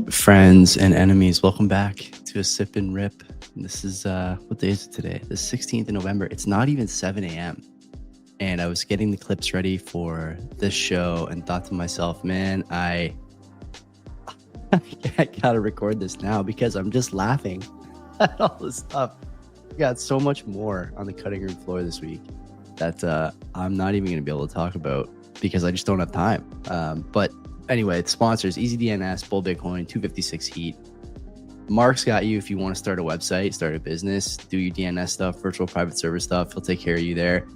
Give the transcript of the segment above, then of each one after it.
Friends and enemies, welcome back to a sip and rip. This is what day is it today? The 16th of November. It's not even 7 a.m. And I was getting the clips ready for this show and thought to myself, man, I gotta record this now because I'm just laughing at all this stuff. We got so much more on the cutting room floor this week that I'm not even gonna be able to talk about because I just don't have time. But anyway, it's sponsors, EasyDNS, Bull Bitcoin, 256 Heat. Mark's got you if you want to start a website, start a business, do your DNS stuff, virtual private server stuff. He'll take care of you there.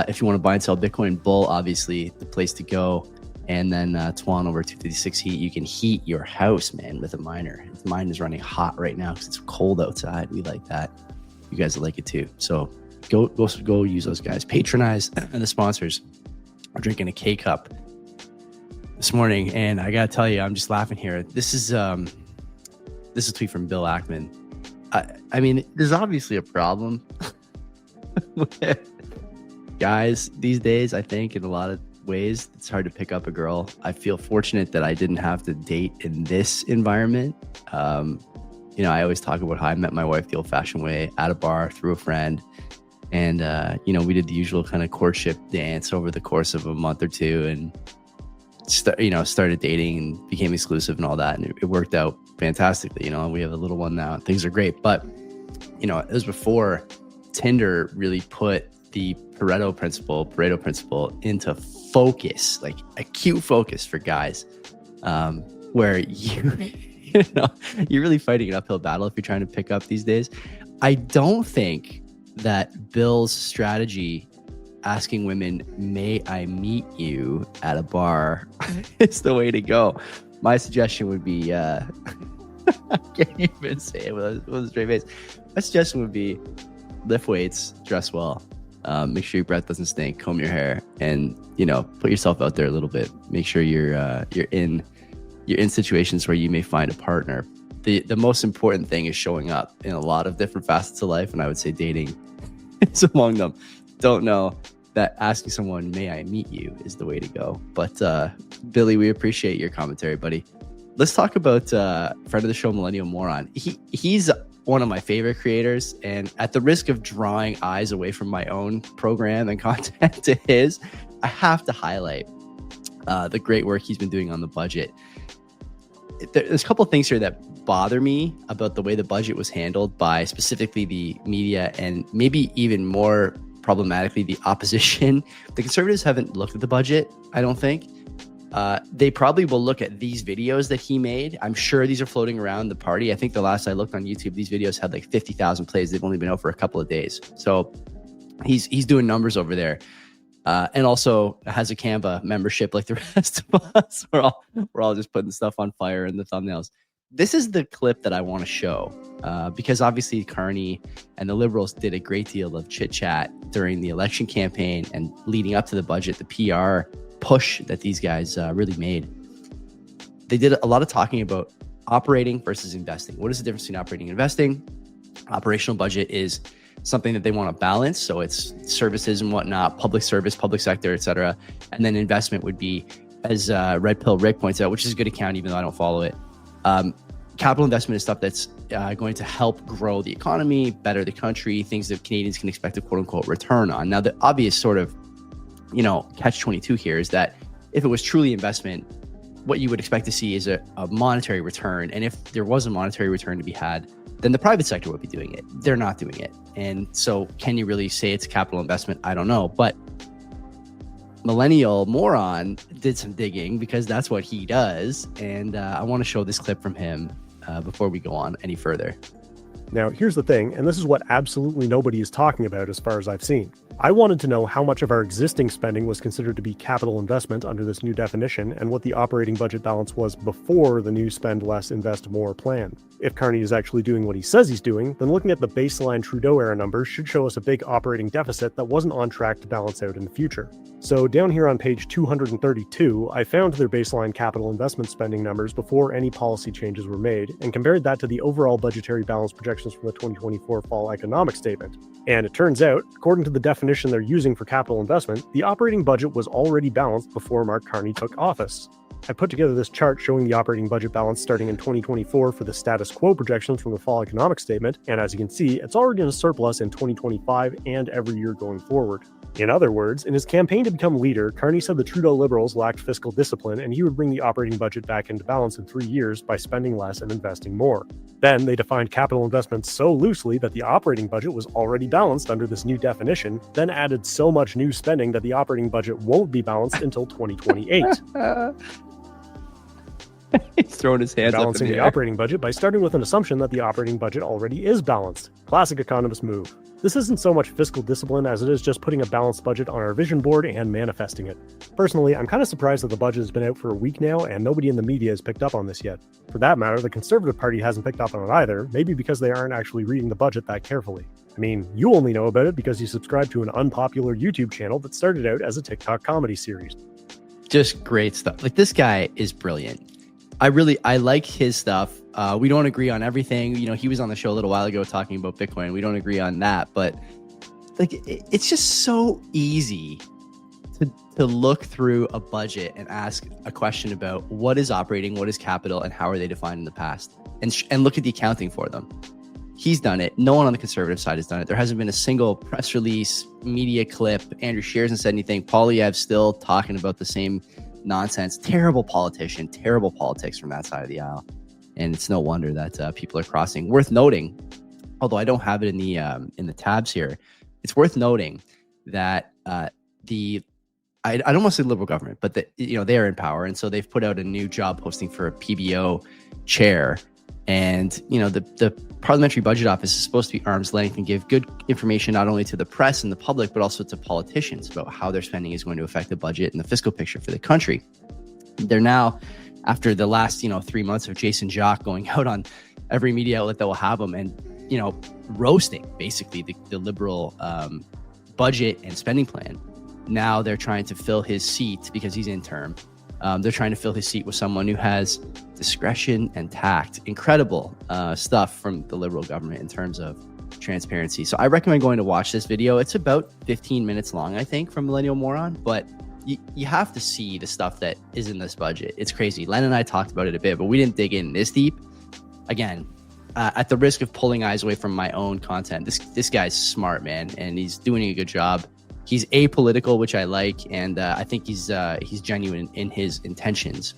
If you want to buy and sell Bitcoin, Bull, obviously the place to go. And then Tuan over 256 Heat, you can heat your house, man, with a miner. Mine is running hot right now because it's cold outside. We like that. You guys like it too. So go use those guys. Patronize the sponsors. We're drinking a K-Cup this morning, and I gotta tell you, I'm just laughing here. This is a tweet from Bill Ackman. I mean, there's obviously a problem with guys these days. I think in a lot of ways, it's hard to pick up a girl. I feel fortunate that I didn't have to date in this environment. I always talk about how I met my wife the old-fashioned way, at a bar through a friend. And, we did the usual kind of courtship dance over the course of a month or two and, started dating and became exclusive and all that. And it worked out fantastically. We have a little one now and things are great. But, it was before Tinder really put the Pareto principle into focus, like acute focus for guys, where you're really fighting an uphill battle if you're trying to pick up these days. I don't think that Bill's strategy, asking women, may I meet you at a bar, is the way to go. My suggestion would be, I can't even say it with a straight face. My suggestion would be lift weights, dress well, make sure your breath doesn't stink, comb your hair, and, put yourself out there a little bit. Make sure you're in situations where you may find a partner. The most important thing is showing up in a lot of different facets of life, and I would say dating is among them. Don't know that asking someone, may I meet you, is the way to go. But Billy, we appreciate your commentary, buddy. Let's talk about friend of the show, Millennial Moron. He's one of my favorite creators, and at the risk of drawing eyes away from my own program and content to his, I have to highlight the great work he's been doing on the budget. There's a couple of things here that bother me about the way the budget was handled by specifically the media and maybe even more problematically the opposition. The conservatives haven't looked at the budget, I don't think. They probably will look at these videos that he made. I'm sure these are floating around the party. I think the last I looked on YouTube, these videos had like 50,000 plays. They've only been out for a couple of days. So he's doing numbers over there. And also has a Canva membership like the rest of us. We're all just putting stuff on fire in the thumbnails. This is the clip that I want to show because obviously Carney and the Liberals did a great deal of chit chat during the election campaign and leading up to the budget, the PR push that these guys really made. They did a lot of talking about operating versus investing. What is the difference between operating and investing? Operational budget is something that they want to balance. So it's services and whatnot, public service, public sector, et cetera. And then investment would be, as Red Pill Rick points out, which is a good account, even though I don't follow it. Capital investment is stuff that's going to help grow the economy, better the country, things that Canadians can expect a quote unquote return on. Now, the obvious sort of, catch-22 here is that if it was truly investment, what you would expect to see is a monetary return. And if there was a monetary return to be had, then the private sector would be doing it. They're not doing it. And so can you really say it's capital investment? I don't know. But Millennial Moron did some digging because that's what he does. And I want to show this clip from him before we go on any further. Now, here's the thing, and this is what absolutely nobody is talking about as far as I've seen. I wanted to know how much of our existing spending was considered to be capital investment under this new definition and what the operating budget balance was before the new spend less, invest more plan. If Carney is actually doing what he says he's doing, then looking at the baseline Trudeau-era numbers should show us a big operating deficit that wasn't on track to balance out in the future. So down here on page 232, I found their baseline capital investment spending numbers before any policy changes were made and compared that to the overall budgetary balance projections from the 2024 fall economic statement. And it turns out, according to the definition they're using for capital investment, the operating budget was already balanced before Mark Carney took office. I put together this chart showing the operating budget balance starting in 2024 for the status quo projections from the fall economic statement, and as you can see, it's already in a surplus in 2025 and every year going forward. In other words, in his campaign to become leader, Carney said the Trudeau Liberals lacked fiscal discipline and he would bring the operating budget back into balance in 3 years by spending less and investing more. Then they defined capital investments so loosely that the operating budget was already balanced under this new definition, then added so much new spending that the operating budget won't be balanced until 2028. He's throwing his hands Balancing up in the operating budget by starting with an assumption that the operating budget already is balanced. Classic economist move. This isn't so much fiscal discipline as it is just putting a balanced budget on our vision board and manifesting it. Personally, I'm kind of surprised that the budget has been out for a week now and nobody in the media has picked up on this yet. For that matter, the Conservative Party hasn't picked up on it either, maybe because they aren't actually reading the budget that carefully. I mean, you only know about it because you subscribe to an unpopular YouTube channel that started out as a TikTok comedy series. Just great stuff. Like, this guy is brilliant. I like his stuff. We don't agree on everything. You know, he was on the show a little while ago talking about Bitcoin. We don't agree on that, but like, it's just so easy to look through a budget and ask a question about what is operating, what is capital, and how are they defined in the past, and look at the accounting for them. He's done it. No one on the conservative side has done it. There hasn't been a single press release, media clip. Andrew Scheer hasn't said anything. Poilievre's still talking about the same nonsense. Terrible politician, terrible politics from that side of the aisle. And it's no wonder that people are crossing. Worth noting, although I don't have it in the tabs here, it's worth noting that I don't want to say liberal government, but they're in power, and so they've put out a new job posting for a PBO chair. And the Parliamentary Budget Office is supposed to be arm's length and give good information not only to the press and the public, but also to politicians about how their spending is going to affect the budget and the fiscal picture for the country. They're now, after the last 3 months of Jason Jacques going out on every media outlet that will have him and roasting basically the liberal budget and spending plan. Now they're trying to fill his seat because he's in term. They're trying to fill his seat with someone who has discretion and tact. Incredible stuff from the Liberal government in terms of transparency. So I recommend going to watch this video. It's about 15 minutes long, I think, from Millennial Moron, but you have to see the stuff that is in this budget. It's crazy. Len and I talked about it a bit, but we didn't dig in this deep. Again, at the risk of pulling eyes away from my own content, this guy's smart, man, and he's doing a good job. He's apolitical, which I like, and I think he's genuine in his intentions,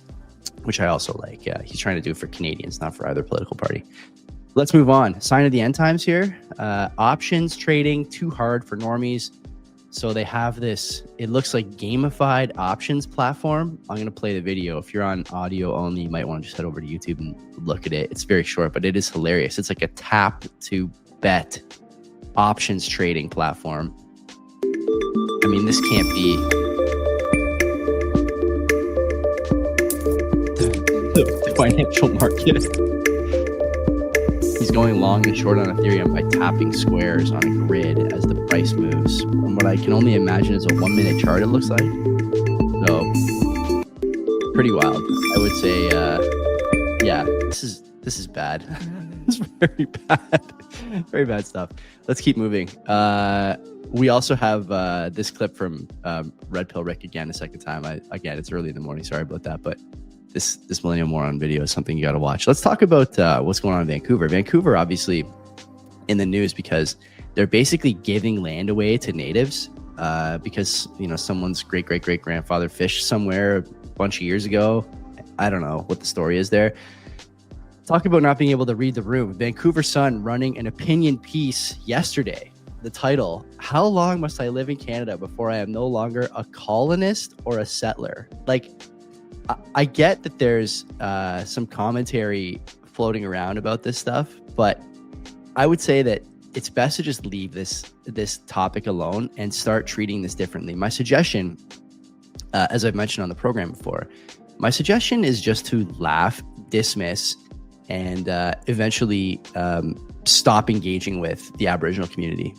which I also like. He's trying to do it for Canadians, not for either political party. Let's move on. Sign of the end times here. Options trading, too hard for normies. So they have this, it looks like gamified options platform. I'm going to play the video. If you're on audio only, you might want to just head over to YouTube and look at it. It's very short, but it is hilarious. It's like a tap to bet options trading platform. I mean, this can't be the financial market. He's going long and short on Ethereum by tapping squares on a grid as the price moves. From what I can only imagine is a 1 minute chart, it looks like. So, pretty wild. I would say, yeah, this is bad. It's very bad. Very bad stuff. Let's keep moving. We also have this clip from Red Pill Rick again, a second time. Again, it's early in the morning. Sorry about that, but this Millennial Moron video is something you got to watch. Let's talk about what's going on in Vancouver. Vancouver, obviously, in the news because they're basically giving land away to natives because someone's great grandfather fished somewhere a bunch of years ago. I don't know what the story is there. Talk about not being able to read the room. Vancouver Sun running an opinion piece yesterday. The title, "How long must I live in Canada before I am no longer a colonist or a settler?" Like, I get that there's some commentary floating around about this stuff, but I would say that it's best to just leave this topic alone and start treating this differently. My suggestion, as I've mentioned on the program before, my suggestion is just to laugh, dismiss, and eventually stop engaging with the Aboriginal community.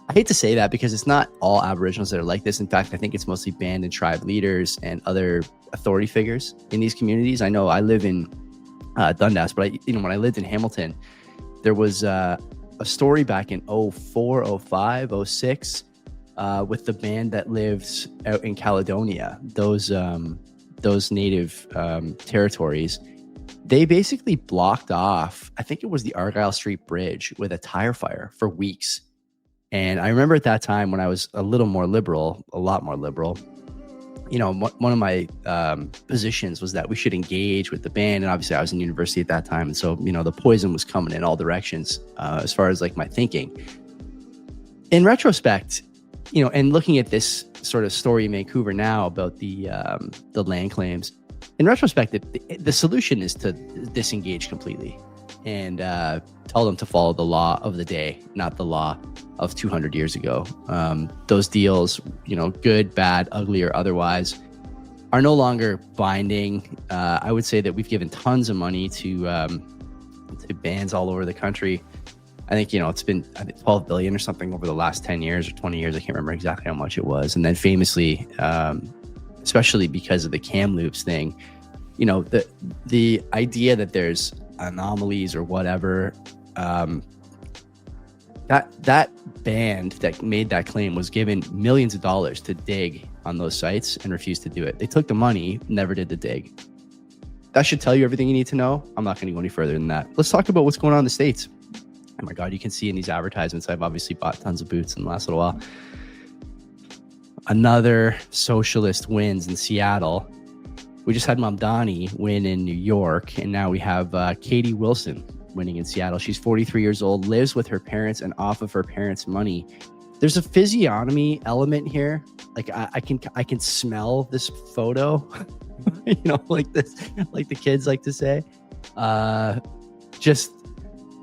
I hate to say that because it's not all Aboriginals that are like this. In fact, I think it's mostly band and tribe leaders and other authority figures in these communities. I know I live in Dundas, but when I lived in Hamilton, there was a story back in 04, 05, 06 with the band that lives out in Caledonia. Those those native territories, they basically blocked off, I think it was the Argyle Street Bridge, with a tire fire for weeks. And I remember at that time when I was a lot more liberal, one of my positions was that we should engage with the band. And obviously I was in university at that time. And so, the poison was coming in all directions as far as like my thinking. In retrospect, and looking at this sort of story in Vancouver now about the land claims, in retrospect, the solution is to disengage completely and tell them to follow the law of the day, not the law of 200 years ago. Those deals, good, bad, ugly, or otherwise, are no longer binding. I would say that we've given tons of money to bands all over the country. I think, it's been 12 billion or something over the last 10 years or 20 years. I can't remember exactly how much it was. And then famously, especially because of the Kamloops thing, the idea that there's anomalies or whatever, that band that made that claim was given millions of dollars to dig on those sites and refused to do it. They took the money, never did the dig. That should tell you everything you need to know. I'm not going to go any further than that. Let's talk about what's going on in the States. Oh my God, you can see in these advertisements, I've obviously bought tons of boots in the last little while. Another socialist wins in Seattle. We just had Mamdani win in New York, and now we have Katie Wilson winning in Seattle. She's 43 years old, lives with her parents and off of her parents' money. There's a physiognomy element here. Like I can smell this photo, like the kids like to say. Just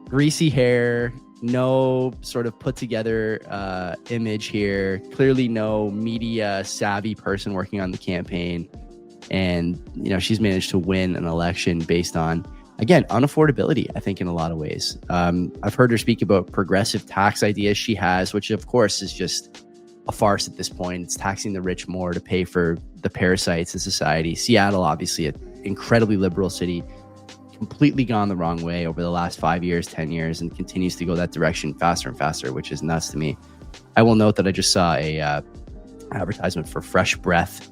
greasy hair, no sort of put together image here. Clearly no media savvy person working on the campaign. And, she's managed to win an election based on, again, unaffordability, I think, in a lot of ways. I've heard her speak about progressive tax ideas she has, which of course is just a farce at this point. It's taxing the rich more to pay for the parasites in society. Seattle, obviously, an incredibly liberal city, completely gone the wrong way over the last 5 years, 10 years, and continues to go that direction faster and faster, which is nuts to me. I will note that I just saw a advertisement for Fresh Breath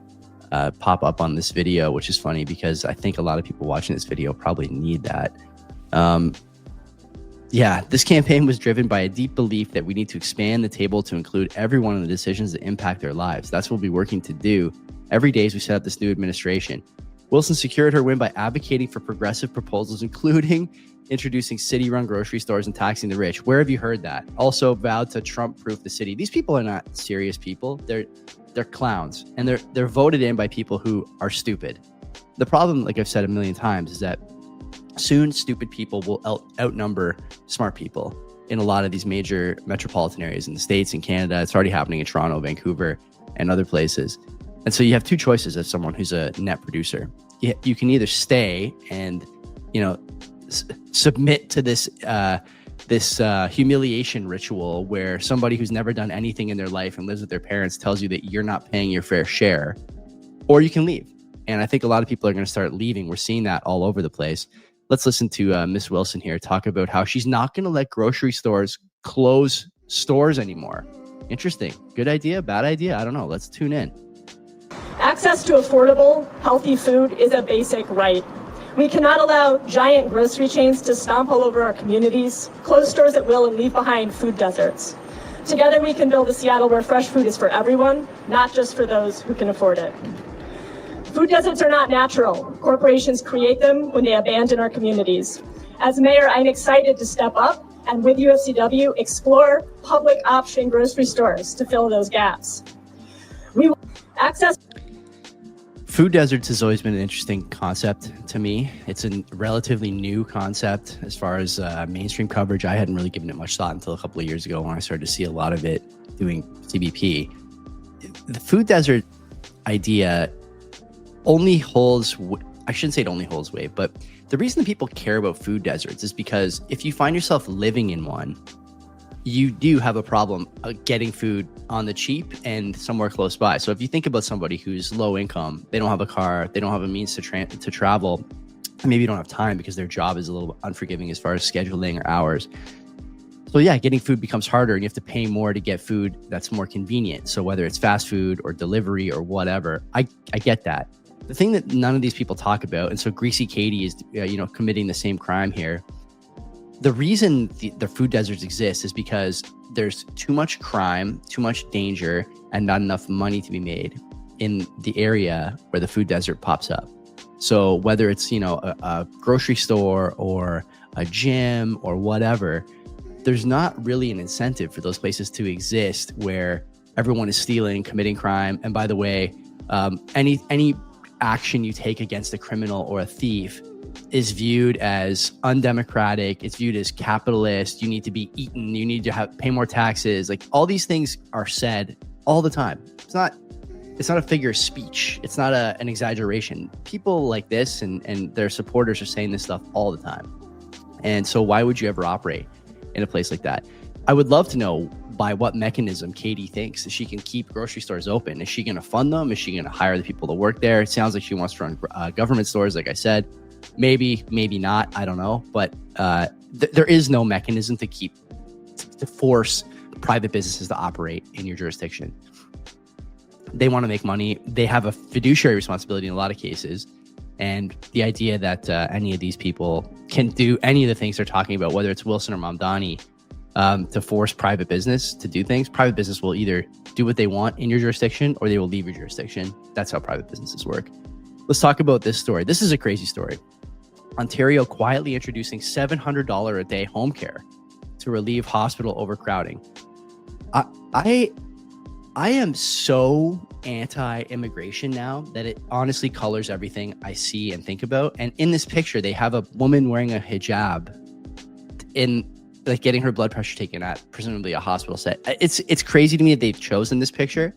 pop up on this video, which is funny because I think a lot of people watching this video probably need that. This campaign was driven by a deep belief that we need to expand the table to include everyone in the decisions that impact their lives. That's what we'll be working to do every day as we set up this new administration. Wilson secured her win by advocating for progressive proposals, including introducing city-run grocery stores and taxing the rich. Where have you heard that? Also vowed to Trump-proof the city. These people are not serious people. They're clowns, and they're voted in by people who are stupid. The problem, like I've said a million times, is that soon stupid people will outnumber smart people in a lot of these major metropolitan areas in the States and Canada. It's already happening in Toronto, Vancouver, and other places. And so you have two choices as someone who's a net producer. You can either stay and, submit to this humiliation ritual where somebody who's never done anything in their life and lives with their parents tells you that you're not paying your fair share, or you can leave. And I think a lot of people are going to start leaving. We're seeing that all over the place. Let's listen to Miss Wilson here talk about how she's not going to let grocery stores close stores anymore. Interesting. Good idea? Bad idea? I don't know. Let's tune in. Access to affordable, healthy food is a basic right. We cannot allow giant grocery chains to stomp all over our communities, close stores at will, and leave behind food deserts. Together we can build a Seattle where fresh food is for everyone, not just for those who can afford it. Food deserts are not natural. Corporations create them when they abandon our communities. As mayor, I'm excited to step up and with UFCW explore public option grocery stores to fill those gaps. We will access. Food deserts has always been an interesting concept to me. It's a relatively new concept as far as mainstream coverage. I hadn't really given it much thought until a couple of years ago when I started to see a lot of it doing CBP. The food desert idea only holds, I shouldn't say it only holds weight, but the reason that people care about food deserts is because if you find yourself living in one, you do have a problem getting food on the cheap and somewhere close by. So if you think about somebody who's low income, they don't have a car, they don't have a means to travel, and maybe you don't have time because their job is a little unforgiving as far as scheduling or hours. So yeah, getting food becomes harder and you have to pay more to get food that's more convenient. So whether it's fast food or delivery or whatever, I get that. the thing that none of these people talk about, and so Greasy Katie is, committing the same crime here. The reason the food deserts exist is because there's too much crime, too much danger, and not enough money to be made in the area where the food desert pops up. So whether it's, a grocery store or a gym or whatever, there's not really an incentive for those places to exist where everyone is stealing, committing crime. And by the way, any action you take against a criminal or a thief is viewed as undemocratic. It's viewed as capitalist. You need to be eaten. You need to pay more taxes. Like, all these things are said all the time. It's not a figure of speech. It's not an exaggeration. People like this and their supporters are saying this stuff all the time. And so why would you ever operate in a place like that? I would love to know by what mechanism Katie thinks that she can keep grocery stores open. Is she going to fund them? Is she going to hire the people to work there? It sounds like she wants to run government stores, like I said. Maybe not. I don't know. But there is no mechanism to force private businesses to operate in your jurisdiction. They want to make money. They have a fiduciary responsibility in a lot of cases. And the idea that any of these people can do any of the things they're talking about, whether it's Wilson or Mamdani, to force private business to do things, private business will either do what they want in your jurisdiction or they will leave your jurisdiction. That's how private businesses work. Let's talk about this story. This is a crazy story. Ontario quietly introducing $700 a day home care to relieve hospital overcrowding. I am so anti-immigration now that it honestly colors everything I see and think about. And in this picture, they have a woman wearing a hijab getting her blood pressure taken at presumably a hospital set. It's crazy to me that they've chosen this picture.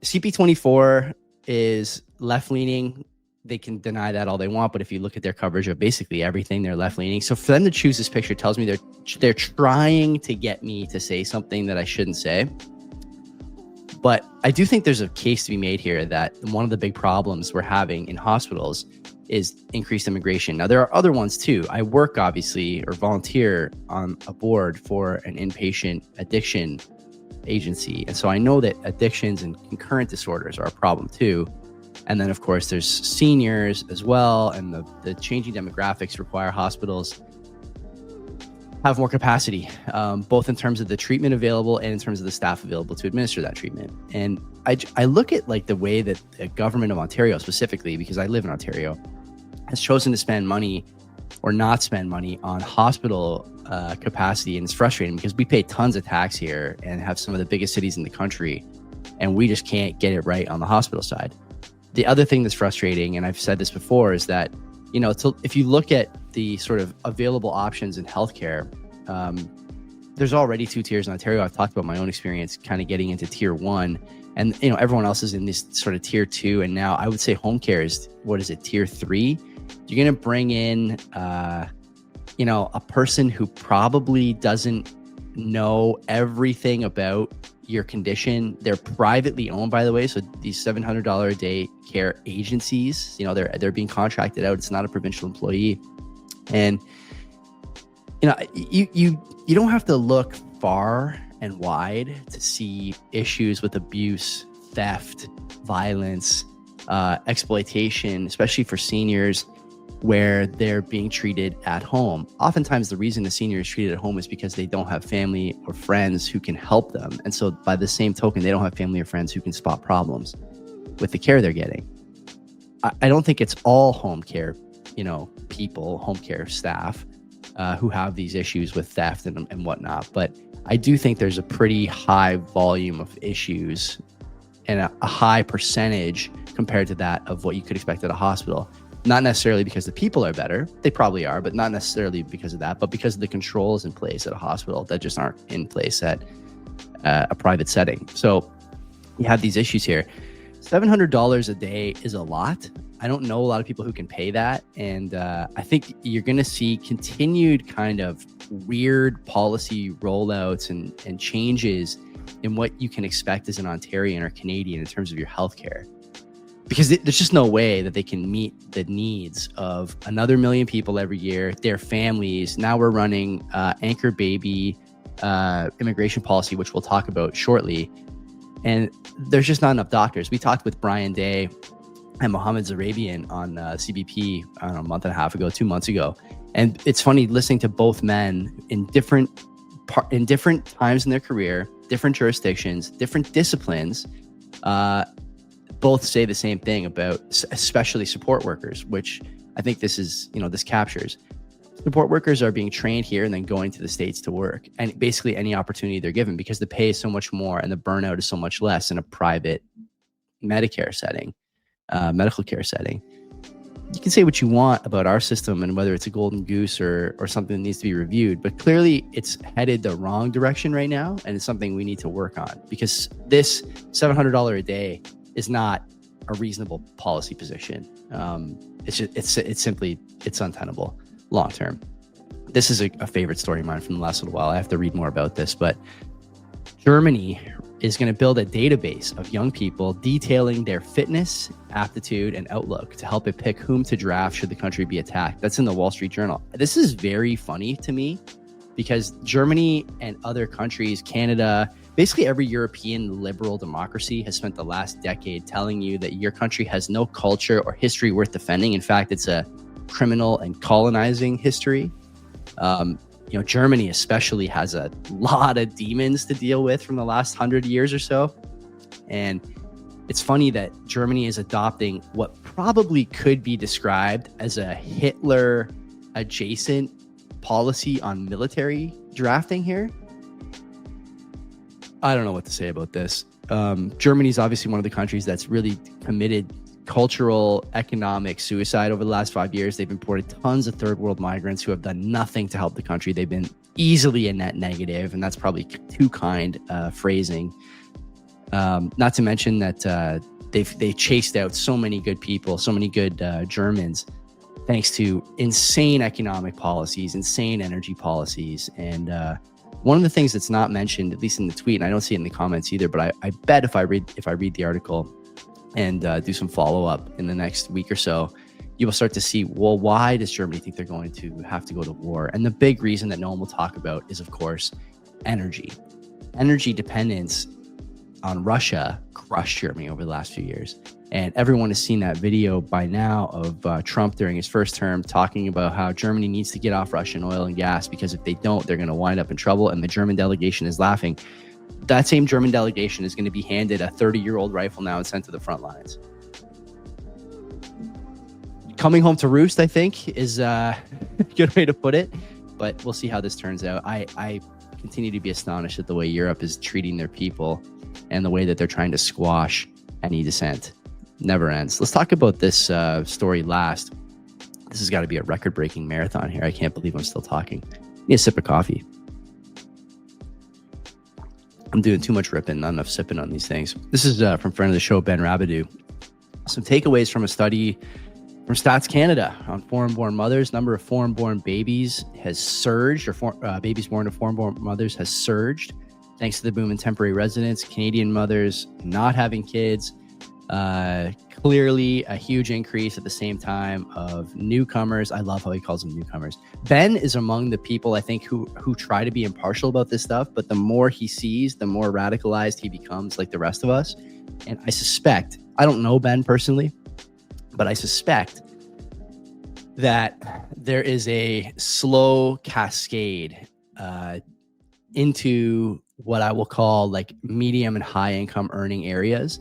CP24 is left-leaning. They can deny that all they want, but if you look at their coverage of basically everything, they're left-leaning. So for them to choose this picture tells me they're trying to get me to say something that I shouldn't say. But I do think there's a case to be made here that one of the big problems we're having in hospitals is increased immigration. Now, there are other ones too. I work, obviously, or volunteer on a board for an inpatient addiction agency. And so I know that addictions and concurrent disorders are a problem too. And then, of course, there's seniors as well. And the changing demographics require hospitals have more capacity, both in terms of the treatment available and in terms of the staff available to administer that treatment. And I look at like the way that the government of Ontario specifically, because I live in Ontario, has chosen to spend money or not spend money on hospital capacity. And it's frustrating because we pay tons of tax here and have some of the biggest cities in the country, and we just can't get it right on the hospital side. The other thing that's frustrating, and I've said this before, is that, if you look at the sort of available options in healthcare, there's already two tiers in Ontario. I've talked about my own experience kind of getting into tier 1, and everyone else is in this sort of tier 2, and now I would say home care is, tier 3. You're going to bring in a person who probably doesn't know everything about your condition. They're privately owned, by the way. So these $700 a day care agencies, they're being contracted out. It's not a provincial employee. And, you don't have to look far and wide to see issues with abuse, theft, violence, exploitation, especially for seniors, where they're being treated at home. Oftentimes, the reason the senior is treated at home is because they don't have family or friends who can help them. And so by the same token, they don't have family or friends who can spot problems with the care they're getting. I don't think it's all home care, people, home care staff who have these issues with theft and whatnot. But I do think there's a pretty high volume of issues and a high percentage compared to that of what you could expect at a hospital. Not necessarily because the people are better. They probably are, but not necessarily because of that, but because of the controls in place at a hospital that just aren't in place at a private setting. So you have these issues here. $700 a day is a lot. I don't know a lot of people who can pay that. And I think you're going to see continued kind of weird policy rollouts and changes in what you can expect as an Ontarian or Canadian in terms of your healthcare. Because there's just no way that they can meet the needs of another million people every year, their families. Now we're running anchor baby immigration policy, which we'll talk about shortly. And there's just not enough doctors. We talked with Brian Day and Mohammed Zarabian on CBP, I don't know, a month and a half ago, 2 months ago. And it's funny listening to both men in different times in their career, different jurisdictions, different disciplines, both say the same thing about especially support workers, which I think this captures. Support workers are being trained here and then going to the States to work, and basically any opportunity they're given, because the pay is so much more and the burnout is so much less in a private Medicare setting, medical care setting. You can say what you want about our system and whether it's a golden goose or something that needs to be reviewed, but clearly it's headed the wrong direction right now, and it's something we need to work on, because this $700 a day is not a reasonable policy position. It's simply untenable long term. This is a favorite story of mine from the last little while. I have to read more about this, but Germany is going to build a database of young people detailing their fitness, aptitude, and outlook to help it pick whom to draft should the country be attacked. That's in the Wall Street Journal. This is very funny to me, because Germany and other countries, Canada, basically every European liberal democracy has spent the last decade telling you that your country has no culture or history worth defending. In fact, it's a criminal and colonizing history. Germany especially has a lot of demons to deal with from the last 100 years or so. And it's funny that Germany is adopting what probably could be described as a Hitler adjacent policy on military drafting here. I don't know what to say about this. Germany is obviously one of the countries that's really committed cultural, economic suicide over the last 5 years. They've imported tons of third world migrants who have done nothing to help the country. They've been easily a net negative, and that's probably too kind phrasing. Not to mention that they chased out so many good people, so many good Germans, thanks to insane economic policies, insane energy policies. And one of the things that's not mentioned, at least in the tweet, and I don't see it in the comments either, but I bet if I read the article and do some follow-up in the next week or so, you will start to see, well, why does Germany think they're going to have to go to war? And the big reason that no one will talk about is, of course, energy. Energy dependence on Russia crushed Germany over the last few years. And everyone has seen that video by now of Trump during his first term talking about how Germany needs to get off Russian oil and gas, because if they don't, they're going to wind up in trouble. And the German delegation is laughing. That same German delegation is going to be handed a 30-year-old rifle now and sent to the front lines. Coming home to roost, I think, is a good way to put it. But we'll see how this turns out. I continue to be astonished at the way Europe is treating their people and the way that they're trying to squash any dissent. Never ends. Let's talk about this story last. This has got to be a record-breaking marathon here. I can't believe I'm still talking. Need a sip of coffee. I'm doing too much ripping, not enough sipping on these things. This is from friend of the show, Ben Rabideau. Some takeaways from a study from Stats Canada on foreign-born mothers. Number of foreign-born babies has surged, or babies born to foreign-born mothers has surged, thanks to the boom in temporary residence. Canadian mothers not having kids. Clearly a huge increase at the same time of newcomers. I love how he calls them newcomers. Ben is among the people, I think, who try to be impartial about this stuff, but the more he sees, the more radicalized he becomes, like the rest of us. And I suspect, I don't know Ben personally, but I suspect that there is a slow cascade into what I will call like medium and high income earning areas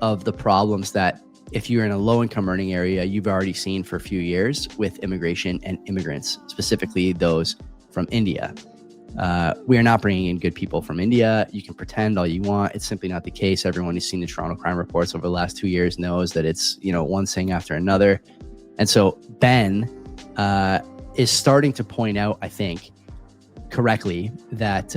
of the problems that, if you're in a low income earning area, you've already seen for a few years with immigration and immigrants, specifically those from India. We are not bringing in good people from India. You can pretend all you want. It's simply not the case. Everyone who's seen the Toronto crime reports over the last 2 years knows that it's, one thing after another. And so Ben is starting to point out, I think, correctly, that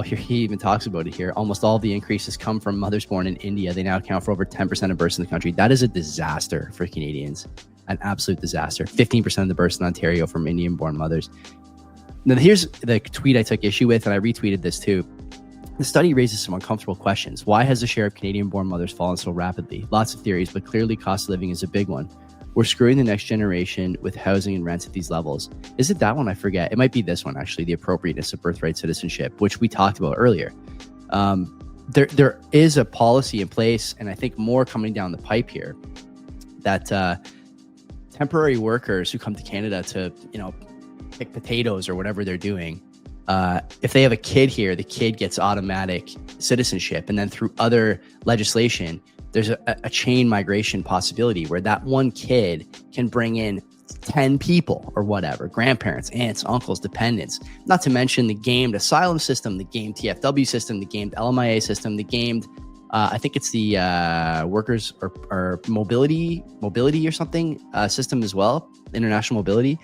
here he even talks about it here. Almost all the increases come from mothers born in India. They now account for over 10% of births in the country. That is a disaster for Canadians, an absolute disaster. 15% of the births in Ontario from Indian-born mothers. Now, here's the tweet I took issue with, and I retweeted this too. The study raises some uncomfortable questions. Why has the share of Canadian-born mothers fallen so rapidly? Lots of theories, but clearly cost of living is a big one. We're screwing the next generation with housing and rents at these levels. Is it that one? I forget. It might be this one, actually, the appropriateness of birthright citizenship, which we talked about earlier. There is a policy in place, and I think more coming down the pipe here, that temporary workers who come to Canada to, pick potatoes or whatever they're doing, if they have a kid here, the kid gets automatic citizenship. And then through other legislation, there's a chain migration possibility where that one kid can bring in 10 people or whatever, grandparents, aunts, uncles, dependents, not to mention the gamed asylum system, the gamed TFW system, the gamed LMIA system, the gamed, I think it's the workers or mobility or something system as well, international mobility.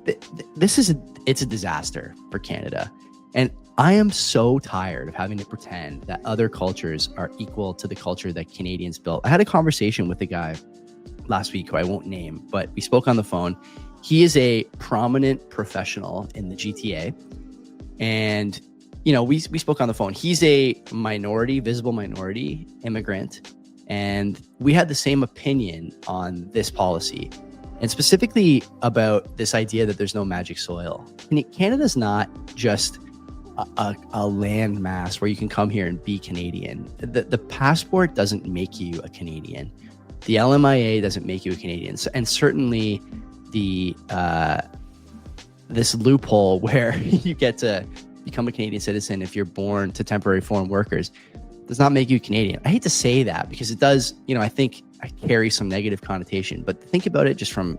It's a disaster for Canada. And I am so tired of having to pretend that other cultures are equal to the culture that Canadians built. I had a conversation with a guy last week who I won't name, but we spoke on the phone. He is a prominent professional in the GTA. And, we spoke on the phone. He's a visible minority immigrant. And we had the same opinion on this policy, and specifically about this idea that there's no magic soil. Canada's not just a land mass where you can come here and be Canadian. The passport doesn't make you a Canadian. The LMIA doesn't make you a Canadian. And certainly the this loophole where you get to become a Canadian citizen if you're born to temporary foreign workers does not make you Canadian. I hate to say that because it does, I think I carry some negative connotation, but think about it just from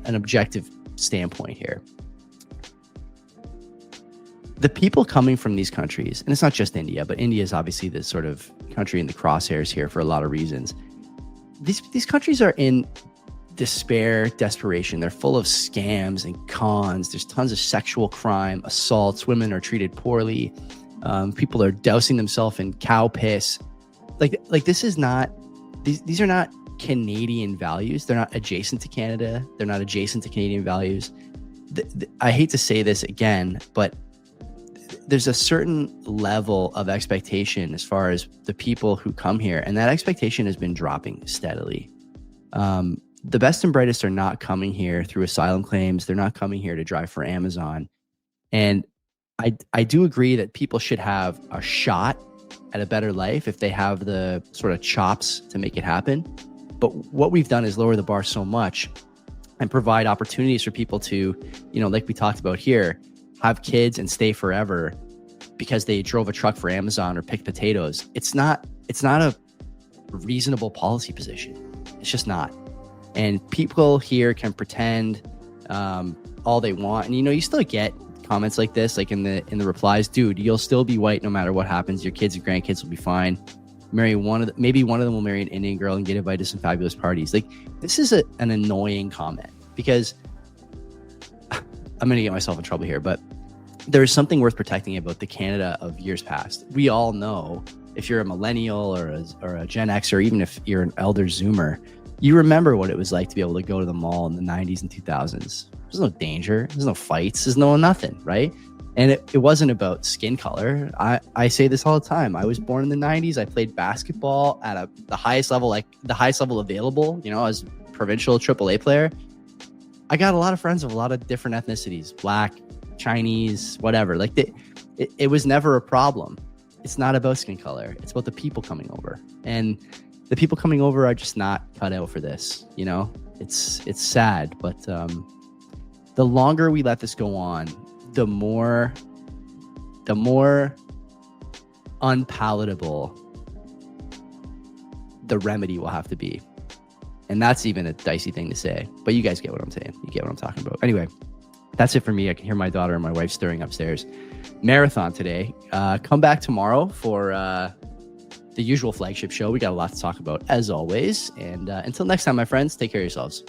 an objective standpoint here. The people coming from these countries, and it's not just India, but India is obviously the sort of country in the crosshairs here for a lot of reasons. These countries are in despair, desperation. They're full of scams and cons. There's tons of sexual crime, assaults. Women are treated poorly. People are dousing themselves in cow piss. Like this is not, these are not Canadian values. They're not adjacent to Canada. They're not adjacent to Canadian values. I hate to say this again, but there's a certain level of expectation as far as the people who come here, and that expectation has been dropping steadily. The best and brightest are not coming here through asylum claims. They're not coming here to drive for Amazon. And I do agree that people should have a shot at a better life if they have the sort of chops to make it happen. But what we've done is lower the bar so much and provide opportunities for people to, like we talked about here, have kids and stay forever because they drove a truck for Amazon or picked potatoes. It's not a reasonable policy position. It's just not. And people here can pretend all they want. And, you still get comments like this, like in the replies, dude, you'll still be white no matter what happens. Your kids and grandkids will be fine. Maybe one of them will marry an Indian girl and get invited to some fabulous parties. Like, this is an annoying comment because I'm going to get myself in trouble here, but there is something worth protecting about the Canada of years past. We all know, if you're a millennial or a Gen X, or even if you're an elder Zoomer, you remember what it was like to be able to go to the mall in the 90s and 2000s. There's no danger. There's no fights. There's nothing, right? And it wasn't about skin color. I say this all the time. I was born in the 90s. I played basketball at the highest level, like the highest level available, as a provincial AAA player. I got a lot of friends of a lot of different ethnicities, Black, Chinese, whatever. Like it was never a problem. It's not about skin color. It's about the people coming over. And the people coming over are just not cut out for this. It's sad, but the longer we let this go on, the more unpalatable the remedy will have to be. And that's even a dicey thing to say, but you guys get what I'm saying. You get what I'm talking about. Anyway, that's it for me. I can hear my daughter and my wife stirring upstairs. Marathon today. Come back tomorrow for the usual flagship show. We got a lot to talk about as always. And until next time, my friends, take care of yourselves.